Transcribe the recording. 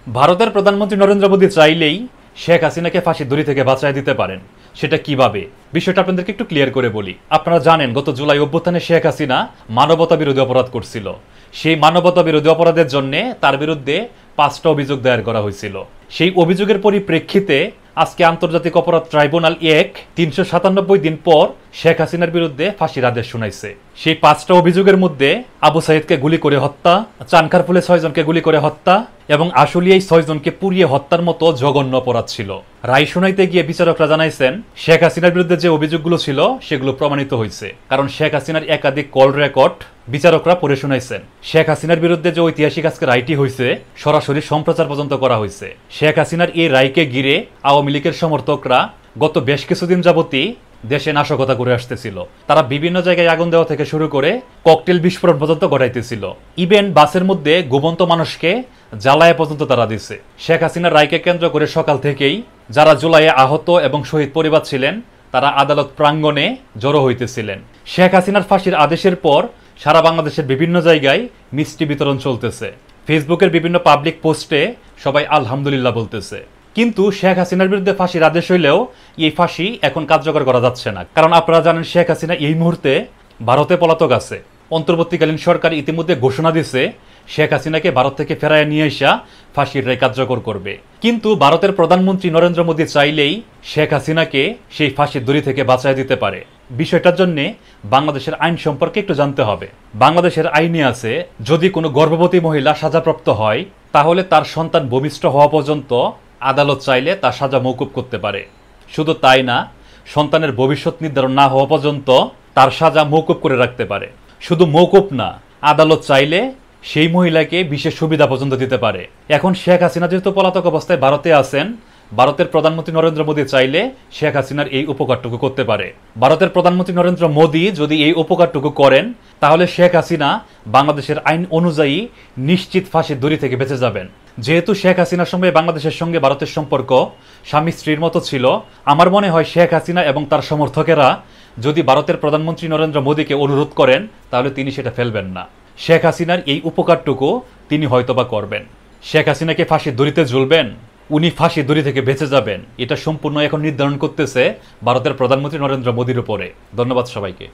ভারতের প্রধানমন্ত্রী নরেন্দ্র মোদী চাইলেই শেখ হাসিনাকে ফাঁসির দড়ি থেকে বাঁচায় দিতে পারেন। সেটা কিভাবে, বিষয়টা আপনাদেরকে একটু ক্লিয়ার করে বলি। আপনারা জানেন গত জুলাই অভ্যুত্থানে শেখ হাসিনা মানবতা বিরোধী অপরাধ করছিল। সেই মানবতা বিরোধী অপরাধের জন্য তার বিরুদ্ধে 5টা অভিযোগ দায়ের করা হয়েছিল। সেই অভিযোগের পরিপ্রেক্ষিতে আজকে আন্তর্জাতিক অপরাধ ট্রাইব্যুনাল 397 দিন পর শেখ হাসিনার বিরুদ্ধে ফাঁসির আদেশ শুনাইছে। সেই 5টা অভিযোগের মধ্যে আবু সাইদকে গুলি করে হত্যা, চানখারপুলে 6 জনকে গুলি করে হত্যা এবং আশুলিয়ায় 6 জনকে পুড়িয়ে হত্যার মতো জঘন্য অপরাধ ছিল। রায় শুনাইতে গিয়ে বিচারকরা জানাইছেন শেখ হাসিনার বিরুদ্ধে যে অভিযোগগুলো ছিল সেগুলো প্রমাণিত হয়েছে, কারণ শেখ হাসিনার একাধিক কল রেকর্ড বিচারকরা পড়ে শুনাইছেন। শেখ হাসিনার বিরুদ্ধে যে ঐতিহাসিক আজকে রায়টি হয়েছে সরাসরি সম্প্রচার পর্যন্ত করা হয়েছে। শেখ হাসিনার এই রায়কে ঘিরে আওয়ামী লীগের সমর্থকরা গত বেশ কিছুদিন যাবতই দেশে নাশকতা করে আসতেছিল। তারা বিভিন্ন জায়গায় আগুন দেওয়া থেকে শুরু করে ককটেল বিস্ফোরণ পর্যন্ত ঘটাইতেছিল। ইভেন বাসের মধ্যে ঘুমন্ত মানুষকে জ্বালায় পর্যন্ত তারা দিচ্ছে। শেখ হাসিনার রায়কে কেন্দ্র করে সকাল থেকেই যারা জুলাইয়ে আহত এবং শহীদ পরিবার ছিলেন তারা আদালত প্রাঙ্গণে জড়ো হইতেছিলেন। শেখ হাসিনার ফাঁসির আদেশের পর সারা বাংলাদেশের বিভিন্ন জায়গায় মিষ্টি বিতরণ চলতেছে। ফেসবুকের বিভিন্ন পাবলিক পোস্টে সবাই আলহামদুলিল্লাহ বলতেছে। কিন্তু শেখ হাসিনার বিরুদ্ধে ফাঁসির আদেশ হইলেও এই ফাঁসি এখন কার্যকর করা যাচ্ছে না, কারণ আপনারা জানেন শেখ হাসিনা এই মুহূর্তে ভারতে পলাতক আছে। অন্তর্বর্তীকালীন সরকার ইতিমধ্যে ঘোষণা দিছে শেখ হাসিনাকে ভারত থেকে ফেরায় নিয়ে আসা ফাঁসির রায় কার্যকর করবে। কিন্তু ভারতের প্রধানমন্ত্রী নরেন্দ্র মোদী চাইলেই শেখ হাসিনাকে সেই ফাঁসির দড়ি থেকে বাঁচায় দিতে পারে। বিষয়টার জন্য বাংলাদেশের আইন সম্পর্কে একটু জানতে হবে। বাংলাদেশের আইনে আছে, যদি কোনো গর্ভবতী মহিলা সাজাপ্রাপ্ত হয় তাহলে তার সন্তান ভূমিষ্ঠ হওয়া পর্যন্ত আদালত চাইলে তার সাজা মওকুফ করতে পারে। শুধু তাই না, সন্তানের ভবিষ্যৎ নির্ধারণ না হওয়া পর্যন্ত তার সাজা মওকুফ করে রাখতে পারে। শুধু মওকুফ না, আদালত চাইলে সেই মহিলাকে বিশেষ সুবিধা পর্যন্ত দিতে পারে। এখন শেখ হাসিনা যেহেতু পলাতক অবস্থায় ভারতে আছেন, ভারতের প্রধানমন্ত্রী নরেন্দ্র মোদী চাইলে শেখ হাসিনার এই উপকারটুকু করতে পারে। ভারতের প্রধানমন্ত্রী নরেন্দ্র মোদী যদি এই উপকারটুকু করেন তাহলে শেখ হাসিনা বাংলাদেশের আইন অনুযায়ী নিশ্চিত ফাঁসির দড়ি থেকে বেঁচে যাবেন। যেহেতু শেখ হাসিনার সঙ্গে বাংলাদেশের সঙ্গে ভারতের সম্পর্ক স্বামী স্ত্রীর মতো ছিল, আমার মনে হয় শেখ হাসিনা এবং তার সমর্থকেরা যদি ভারতের প্রধানমন্ত্রী নরেন্দ্র মোদীকে অনুরোধ করেন তাহলে তিনি সেটা ফেলবেন না। শেখ হাসিনার এই উপকারটুকু তিনি হয়তোবা করবেন। শেখ হাসিনাকে ফাঁসির দড়িতে ঝুলবেন, উনি ফাঁসির দড়ি থেকে বেঁচে যাবেন, এটা সম্পূর্ণ এখন নির্ধারণ করতেছে ভারতের প্রধানমন্ত্রী নরেন্দ্র মোদীর উপরে। ধন্যবাদ সবাইকে।